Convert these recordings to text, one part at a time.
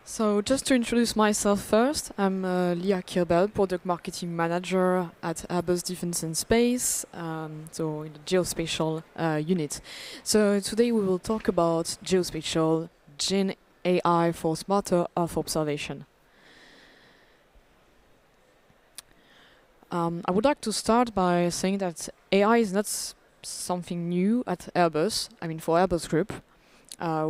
So just to introduce myself first, I'm Lea Kierbel, Product Marketing Manager at Airbus Defence and Space, so in the Geospatial Unit. So today we will talk about Geospatial GenAI for smarter Earth observation. I would like to start by saying that AI is not something new at Airbus. I mean, for Airbus Group,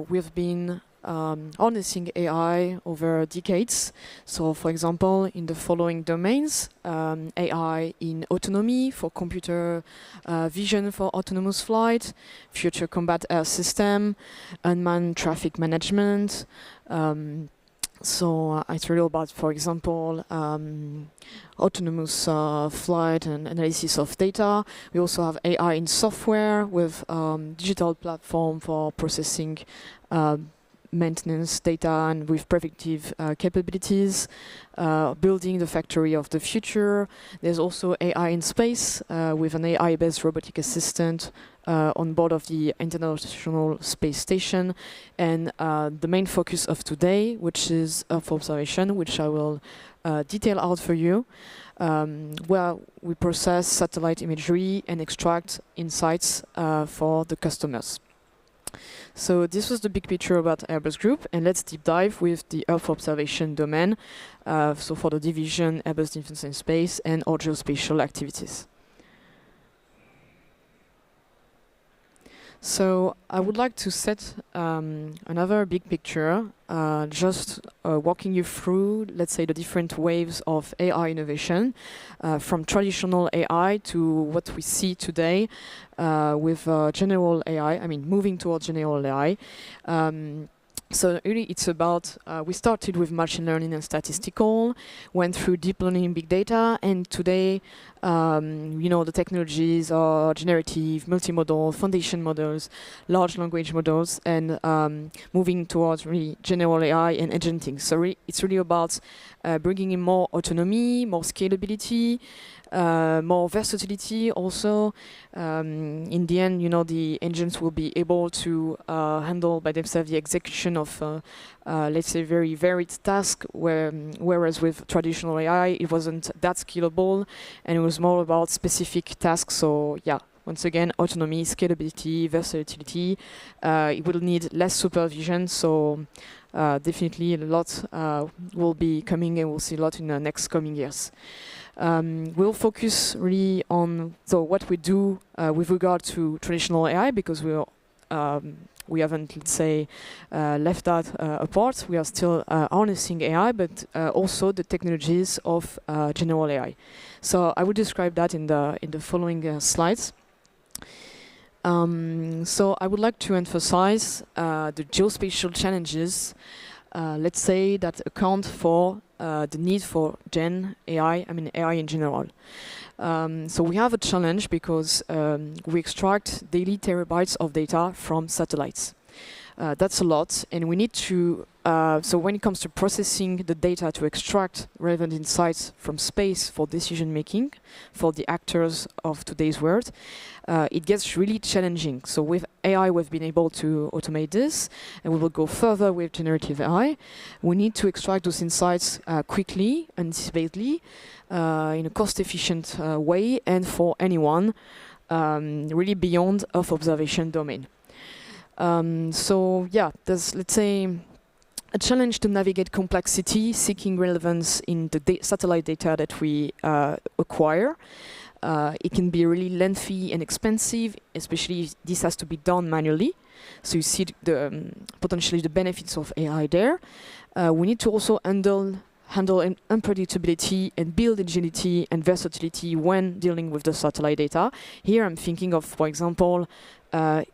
we've been harnessing AI over decades. So, for example, in the following domains, AI in autonomy for computer vision for autonomous flight, future combat air system, unmanned traffic management. So it's really about, for example, autonomous flight and analysis of data. We also have AI in software with digital platform for processing maintenance data and with predictive capabilities, building the factory of the future. There's also AI in space with an AI-based robotic assistant on board of the International Space Station, and the main focus of today, which is Earth observation, which I will detail out for you, where we process satellite imagery and extract insights for the customers. So this was the big picture about Airbus Group, and let's deep dive with the Earth observation domain, so for the division Airbus Defence and Space and our geospatial activities. So I would like to set another big picture, just walking you through, let's say, the different waves of AI innovation, from traditional AI to what we see today with general AI, I mean, moving towards general AI. So really it's about, we started with machine learning and statistical, went through deep learning and big data, and today, the technologies are generative, multimodal, foundation models, large language models, and moving towards really general AI and agenting. So it's really about bringing in more autonomy, more scalability, more versatility also. In the end, the engines will be able to handle by themselves the execution of, let's say, very varied tasks, whereas with traditional AI, it wasn't that scalable, and it was more about specific tasks. So yeah, once again, autonomy, scalability, versatility. It will need less supervision, so definitely a lot will be coming, and we'll see a lot in the next coming years. We'll focus really on what we do with regard to traditional AI, because we haven't, let's say, left that apart. We are still harnessing AI, but also the technologies of general AI. So I will describe that in the following slides. So I would like to emphasize the geospatial challenges, let's say, that account for the need for Gen AI, I mean AI in general. So we have a challenge because we extract daily terabytes of data from satellites. That's a lot, and we need to, so when it comes to processing the data to extract relevant insights from space for decision making, for the actors of today's world, it gets really challenging. So with AI, we've been able to automate this, and we will go further with generative AI. We need to extract those insights quickly, anticipatedly, in a cost-efficient way, and for anyone, really beyond Earth observation domain. So yeah, there's, let's say, a challenge to navigate complexity, seeking relevance in the satellite data that we acquire. It can be really lengthy and expensive, especially if this has to be done manually. So you see potentially the benefits of AI there. We need to also handle unpredictability and build agility and versatility when dealing with the satellite data. Here I'm thinking of, for example,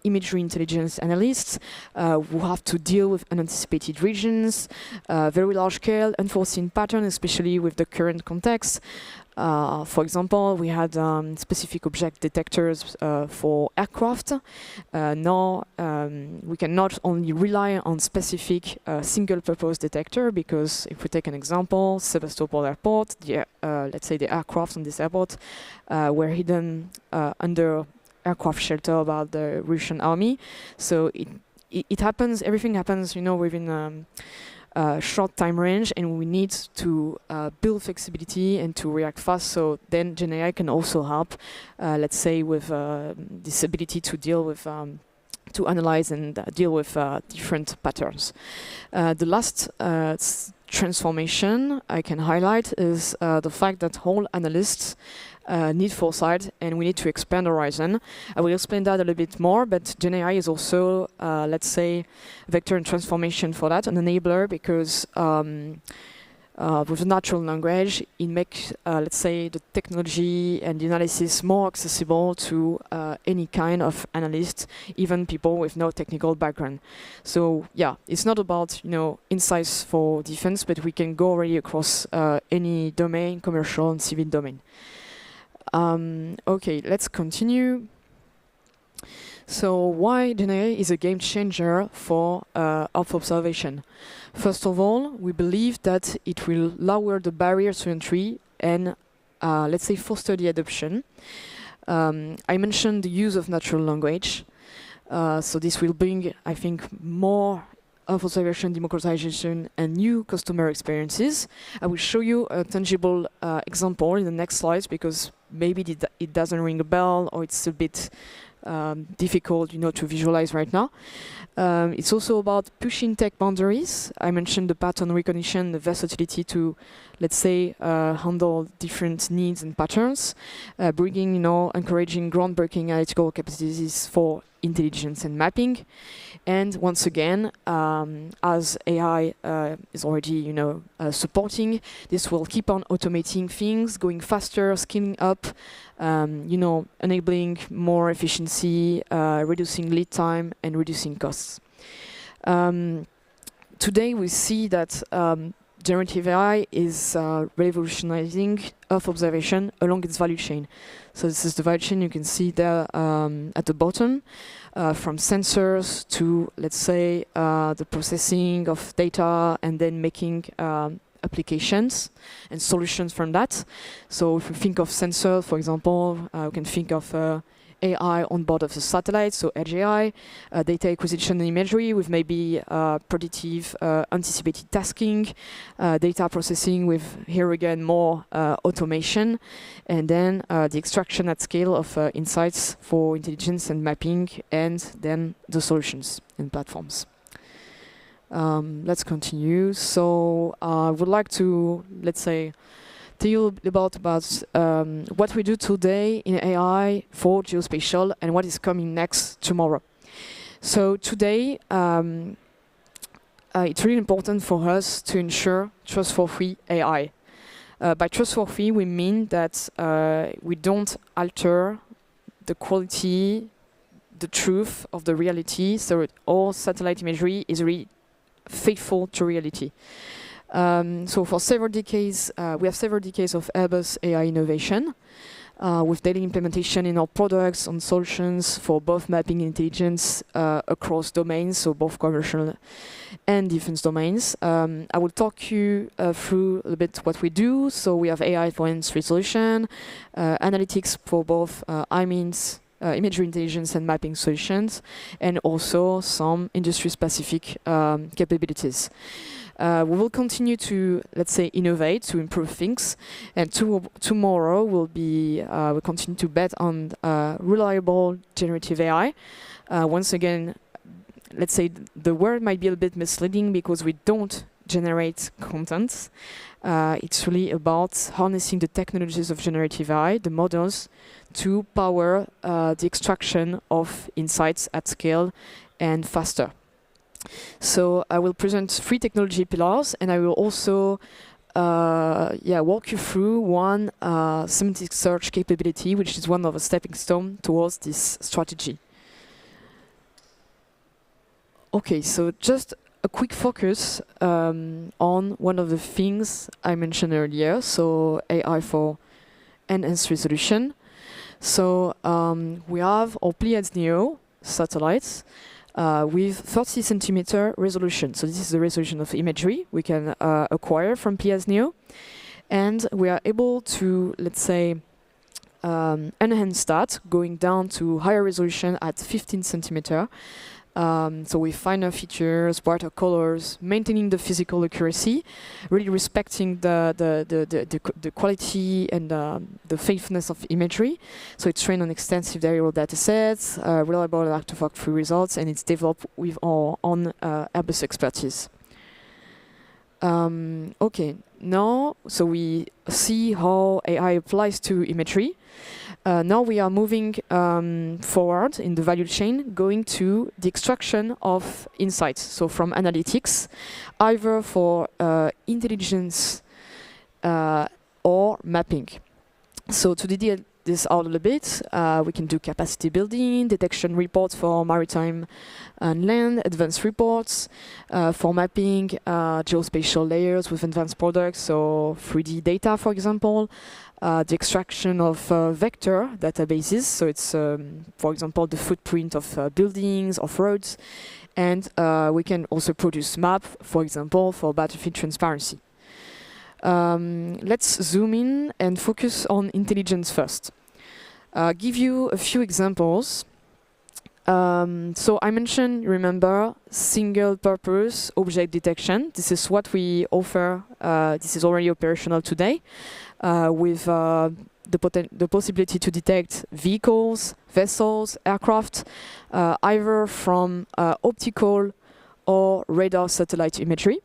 imagery intelligence analysts who have to deal with unanticipated regions, very large scale, unforeseen pattern, especially with the current context. For example, we had specific object detectors for aircraft. Now we can not only rely on specific single-purpose detector, because if we take an example, Sebastopol Airport, let's say the aircraft on this airport were hidden under aircraft shelter about the Russian army. So it happens, everything happens, within short time range, and we need to build flexibility and to react fast. So then GenAI can also help, let's say, with this ability to deal with to analyze and deal with different patterns. The last transformation I can highlight is the fact that all analysts need foresight, and we need to expand horizon. I will explain that a little bit more, but GenAI is also, let's say, vector and transformation for that, an enabler, because with natural language, it makes, let's say, the technology and the analysis more accessible to any kind of analyst, even people with no technical background. So yeah, it's not about, you know, insights for defense, but we can go already across any domain, commercial and civil domain. Okay, let's continue. So why GenAI is a game changer for Earth observation? First of all, we believe that it will lower the barriers to entry and, let's say, foster the adoption. I mentioned the use of natural language. So this will bring, I think, more Earth observation democratization and new customer experiences. I will show you a tangible example in the next slides, because maybe it doesn't ring a bell, or it's a bit difficult, you know, to visualize right now. It's also about pushing tech boundaries. I mentioned the pattern recognition, the versatility to, let's say, handle different needs and patterns, bringing, you know, encouraging groundbreaking analytical capacities for intelligence and mapping. And once again, as AI is already, you know, supporting, this will keep on automating things, going faster, scaling up, you know, enabling more efficiency, reducing lead time, and reducing costs. Today, we see that generative AI is revolutionizing Earth observation along its value chain. So this is the value chain you can see there at the bottom, from sensors to, let's say, the processing of data, and then making applications and solutions from that. So if we think of sensors, for example, we can think of AI on board of the satellite, so edge AI, data acquisition and imagery with maybe predictive, anticipated tasking, data processing with, here again, more automation, and then the extraction at scale of insights for intelligence and mapping, and then the solutions and platforms. Let's continue. So I would like to, let's say, tell you about what we do today in AI for geospatial and what is coming next tomorrow. So today, it's really important for us to ensure trustworthy AI. By trustworthy, we mean that we don't alter the quality, the truth of the reality, so all satellite imagery is really faithful to reality. So for several decades, we have several decades of Airbus AI innovation, with daily implementation in our products and solutions for both mapping and intelligence across domains, so both commercial and defense domains. I will talk you through a little bit what we do. So we have AI for enhanced resolution, analytics for both imagery intelligence and mapping solutions, and also some industry-specific capabilities. We will continue to, let's say, innovate, to improve things, and tomorrow we'll continue to bet on reliable generative AI. Once again, let's say the word might be a bit misleading because we don't generate content. It's really about harnessing the technologies of generative AI, the models, to power the extraction of insights at scale and faster. So I will present 3 technology pillars, and I will also walk you through one semantic search capability, which is one of the stepping stones towards this strategy. Okay, so just a quick focus on one of the things I mentioned earlier, so AI for enhanced resolution. So we have our Pleiades Neo satellites with 30 centimeter resolution. So this is the resolution of imagery we can acquire from Pleiades Neo. And we are able to, let's say, enhance that, going down to higher resolution at 15 centimeter. So with finer features, brighter colors, maintaining the physical accuracy, really respecting the quality and the faithfulness of imagery. So it's trained on extensive variable data sets, reliable and artifact-free results, and it's developed with our own Airbus expertise. Okay, now, so we see how AI applies to imagery. Now we are moving forward in the value chain, going to the extraction of insights. So from analytics, either for intelligence or mapping. So to detail this out a little bit, we can do capacity building, detection reports for maritime and land, advanced reports, for mapping, geospatial layers with advanced products, so 3D data, for example, the extraction of vector databases, so it's, for example, the footprint of buildings, of roads, and we can also produce map, for example, for battlefield transparency. Let's zoom in and focus on intelligence first. Give you a few examples. So I mentioned, remember, single-purpose object detection. This is what we offer. This is already operational today, with the possibility to detect vehicles, vessels, aircraft, either from optical or radar satellite imagery,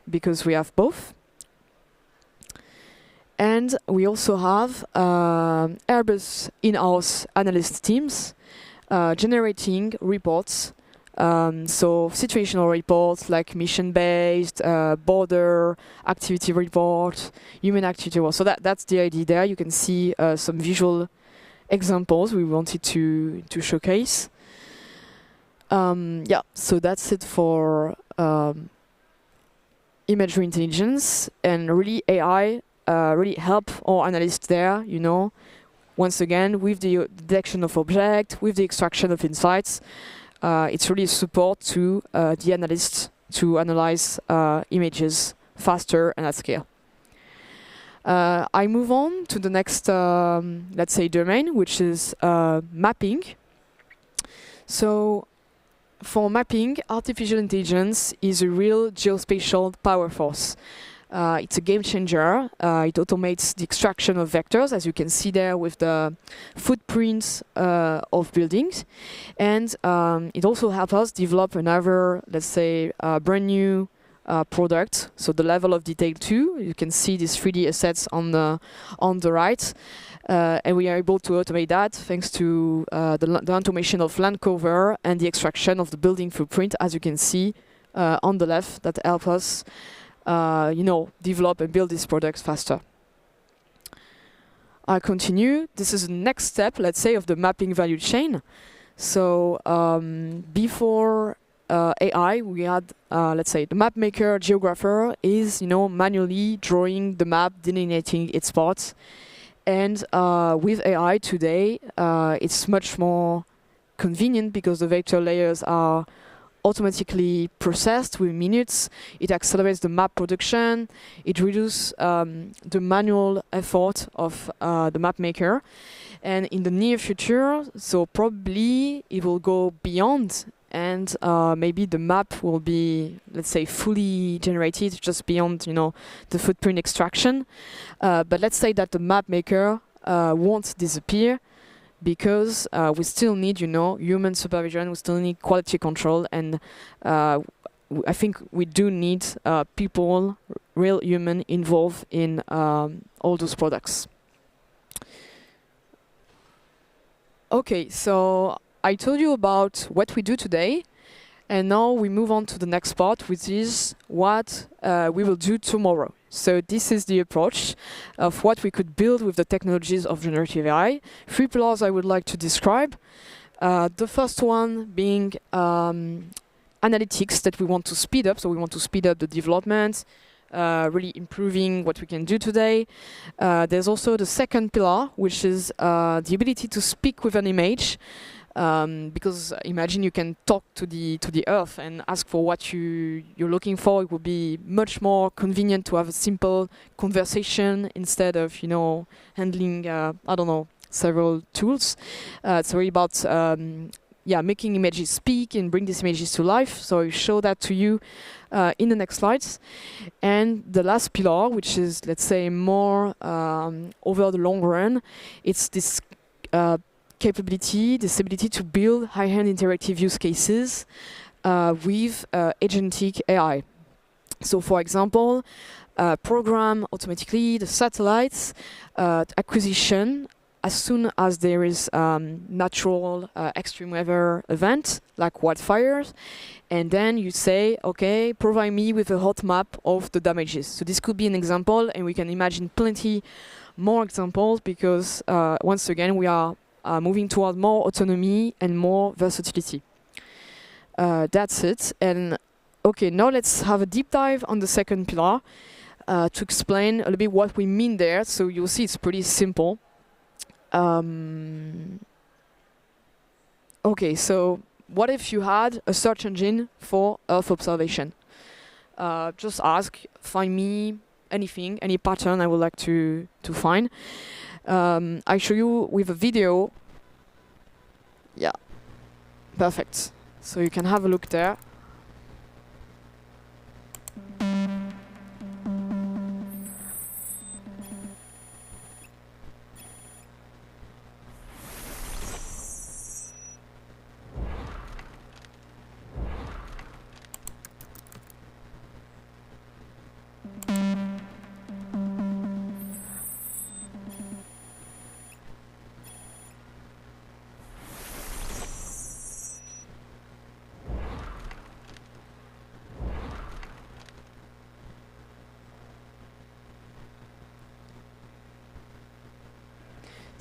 because we have both. And we also have Airbus in-house analyst teams generating reports, so situational reports like mission-based, border activity report, human activity report. So that's the idea there. You can see some visual examples we wanted to showcase. Yeah, so that's it for imagery intelligence, and really AI really help our analysts there, you know, once again, with the detection of objects, with the extraction of insights. It's really support to the analysts to analyze images faster and at scale. I move on to the next, let's say, domain, which is mapping. So for mapping, artificial intelligence is a real geospatial power force. It's a game changer. It automates the extraction of vectors, as you can see there with the footprints of buildings. And it also helps us develop another, let's say, brand new product. So the level of detail too. You can see these 3D assets on the right. And we are able to automate that thanks to the automation of land cover and the extraction of the building footprint, as you can see on the left, that help us you know, develop and build these products faster. I continue. This is the next step, let's say, of the mapping value chain. So before AI, we had, let's say, the map maker, geographer is, you know, manually drawing the map, delineating its parts. And with AI today, it's much more convenient because the vector layers are automatically processed within minutes. It accelerates the map production. It reduces the manual effort of the map maker. And in the near future, so probably it will go beyond, and maybe the map will be, let's say, fully generated just beyond, you know, the footprint extraction. But let's say that the map maker won't disappear, because we still need, you know, human supervision, we still need quality control, and I think we do need people, real human, involved in all those products. Okay, so I told you about what we do today, and now we move on to the next part, which is what we will do tomorrow. So this is the approach of what we could build with the technologies of generative AI. 3 pillars I would like to describe. The first one being analytics that we want to speed up. So we want to speed up the development, really improving what we can do today. There's also the second pillar, which is the ability to speak with an image. Because imagine you can talk to the earth and ask for what you're looking for. It would be much more convenient to have a simple conversation instead of, you know, handling I don't know, several tools. It's really about making images speak and bring these images to life. So I show that to you in the next slides. And the last pillar, which is, let's say, more over the long run, it's this capability, this ability to build high-end interactive use cases with agentic AI. So, for example, program automatically the satellites acquisition as soon as there is natural extreme weather event like wildfires, and then you say, okay, provide me with a hot map of the damages. So this could be an example, and we can imagine plenty more examples because once again we are moving toward more autonomy and more versatility. That's it. And okay, now let's have a deep dive on the second pillar to explain a little bit what we mean there. So you'll see it's pretty simple. Okay, so what if you had a search engine for Earth observation? Just ask, find me anything, any pattern I would like to find. I show you with a video. Yeah, perfect. So you can have a look there.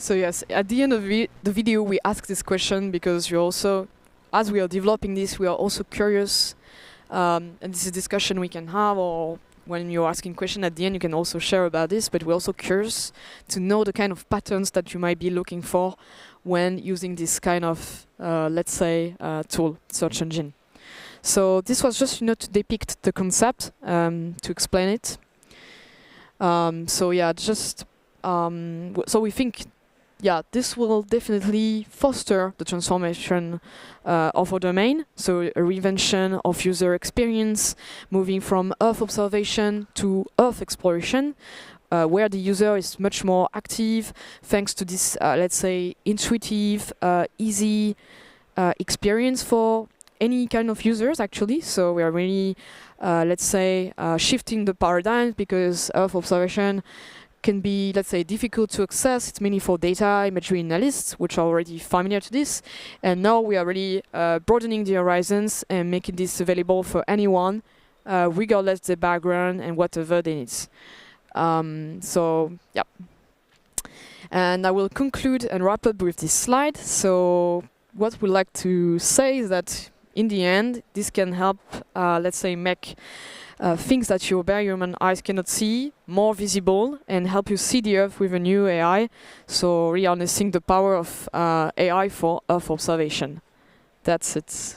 So yes, at the end of the video, we ask this question because you're also, as we are developing this, we are also curious, and this is a discussion we can have, or when you're asking question at the end, you can also share about this, but we're also curious to know the kind of patterns that you might be looking for when using this kind of, let's say, tool, search engine. So this was just, to depict the concept, to explain it. So yeah, just, so we think, this will definitely foster the transformation of our domain. So a reinvention of user experience, moving from Earth observation to Earth exploration, where the user is much more active thanks to this, let's say, intuitive, easy experience for any kind of users, actually. So we are really, let's say, shifting the paradigm because Earth observation can be, let's say, difficult to access. It's mainly for data imagery analysts, which are already familiar to this. And now we are really broadening the horizons and making this available for anyone, regardless their background and whatever they need. So, yeah. And I will conclude and wrap up with this slide. So what we'd like to say is that in the end, this can help, let's say, make things that your bare human eyes cannot see more visible and help you see the Earth with a new AI. So really harnessing the power of AI for Earth observation. That's it.